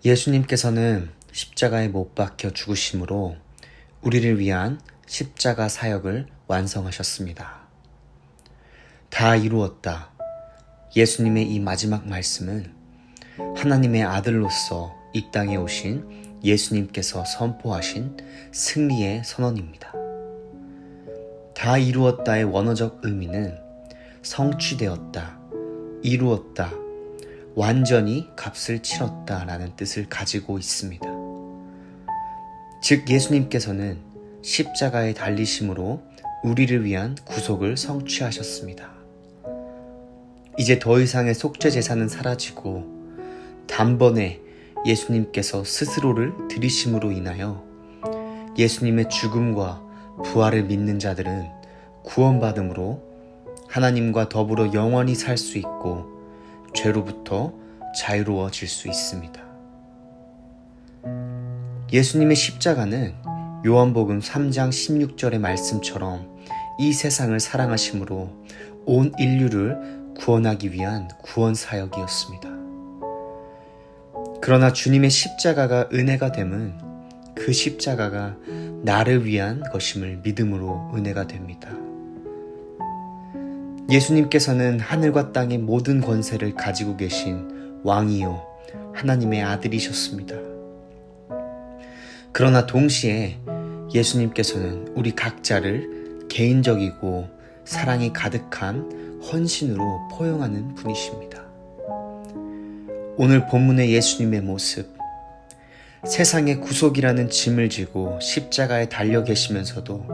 예수님께서는 십자가에 못 박혀 죽으심으로 우리를 위한 십자가 사역을 완성하셨습니다. 다 이루었다. 예수님의 이 마지막 말씀은 하나님의 아들로서 이 땅에 오신 예수님께서 선포하신 승리의 선언입니다. 다 이루었다의 원어적 의미는 성취되었다, 이루었다, 완전히 값을 치렀다 라는 뜻을 가지고 있습니다. 즉 예수님께서는 십자가에 달리심으로 우리를 위한 구속을 성취하셨습니다. 이제 더 이상의 속죄 제사는 사라지고 단번에 예수님께서 스스로를 들이심으로 인하여 예수님의 죽음과 부활을 믿는 자들은 구원받음으로 하나님과 더불어 영원히 살 수 있고 죄로부터 자유로워질 수 있습니다. 예수님의 십자가는 요한복음 3장 16절의 말씀처럼 이 세상을 사랑하심으로 온 인류를 구원하기 위한 구원 사역이었습니다. 그러나 주님의 십자가가 은혜가 됨은 그 십자가가 나를 위한 것임을 믿음으로 은혜가 됩니다. 예수님께서는 하늘과 땅의 모든 권세를 가지고 계신 왕이요 하나님의 아들이셨습니다. 그러나 동시에 예수님께서는 우리 각자를 개인적이고 사랑이 가득한 헌신으로 포용하는 분이십니다. 오늘 본문의 예수님의 모습, 세상의 구속이라는 짐을 지고 십자가에 달려 계시면서도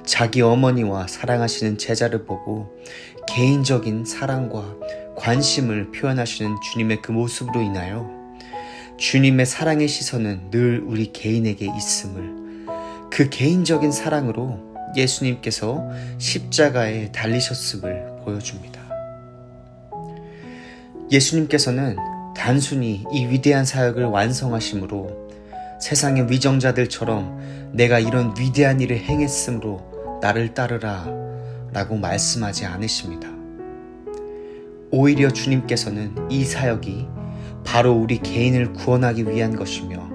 자기 어머니와 사랑하시는 제자를 보고 개인적인 사랑과 관심을 표현하시는 주님의 그 모습으로 인하여 주님의 사랑의 시선은 늘 우리 개인에게 있음을, 그 개인적인 사랑으로 예수님께서 십자가에 달리셨음을 보여줍니다. 예수님께서는 단순히 이 위대한 사역을 완성하심으로 세상의 위정자들처럼 내가 이런 위대한 일을 행했으므로 나를 따르라 라고 말씀하지 않으십니다. 오히려 주님께서는 이 사역이 바로 우리 개인을 구원하기 위한 것이며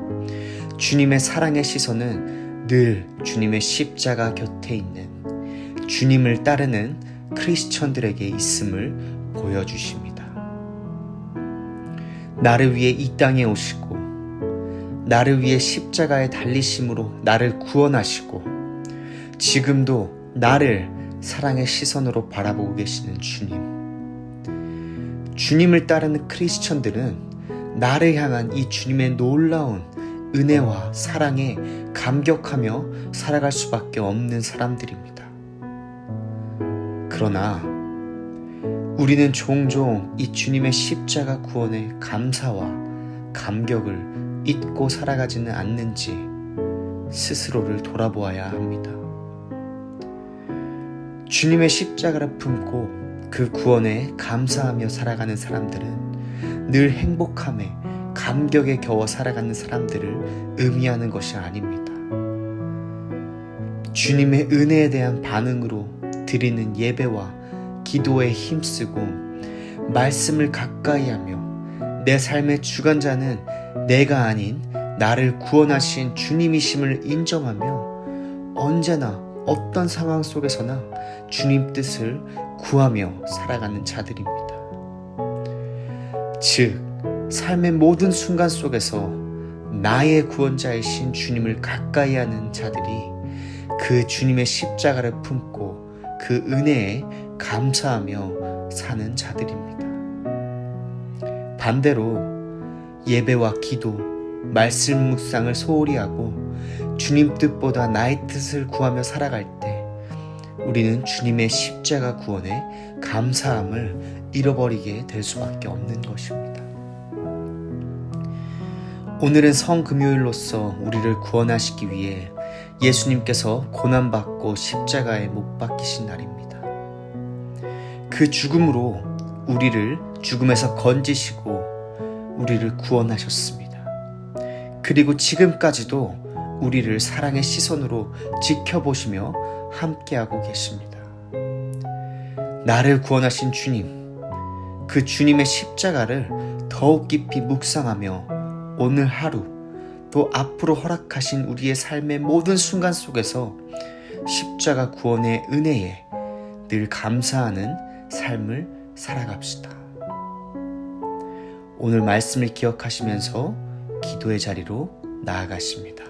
주님의 사랑의 시선은 늘 주님의 십자가 곁에 있는 주님을 따르는 크리스천들에게 있음을 보여주십니다. 나를 위해 이 땅에 오시고 나를 위해 십자가에 달리심으로 나를 구원하시고 지금도 나를 사랑의 시선으로 바라보고 계시는 주님. 주님을 따르는 크리스천들은 나를 향한 이 주님의 놀라운 은혜와 사랑에 감격하며 살아갈 수밖에 없는 사람들입니다. 그러나 우리는 종종 이 주님의 십자가 구원의 감사와 감격을 잊고 살아가지는 않는지 스스로를 돌아보아야 합니다. 주님의 십자가를 품고 그 구원에 감사하며 살아가는 사람들은 늘 행복함에 감격에 겨워 살아가는 사람들을 의미하는 것이 아닙니다. 주님의 은혜에 대한 반응으로 드리는 예배와 기도에 힘쓰고 말씀을 가까이 하며 내 삶의 주관자는 내가 아닌 나를 구원하신 주님이심을 인정하며 언제나 어떤 상황 속에서나 주님 뜻을 구하며 살아가는 자들입니다. 즉, 삶의 모든 순간 속에서 나의 구원자이신 주님을 가까이 하는 자들이 그 주님의 십자가를 품고 그 은혜에 감사하며 사는 자들입니다. 반대로 예배와 기도, 말씀 묵상을 소홀히 하고 주님 뜻보다 나의 뜻을 구하며 살아갈 때 우리는 주님의 십자가 구원에 감사함을 잃어버리게 될 수밖에 없는 것입니다. 오늘은 성금요일로서 우리를 구원하시기 위해 예수님께서 고난받고 십자가에 못 박히신 날입니다. 그 죽음으로 우리를 죽음에서 건지시고 우리를 구원하셨습니다. 그리고 지금까지도 우리를 사랑의 시선으로 지켜보시며 함께하고 계십니다. 나를 구원하신 주님, 그 주님의 십자가를 더욱 깊이 묵상하며 오늘 하루 또 앞으로 허락하신 우리의 삶의 모든 순간 속에서 십자가 구원의 은혜에 늘 감사하는 삶을 살아갑시다. 오늘 말씀을 기억하시면서 기도의 자리로 나아가십니다.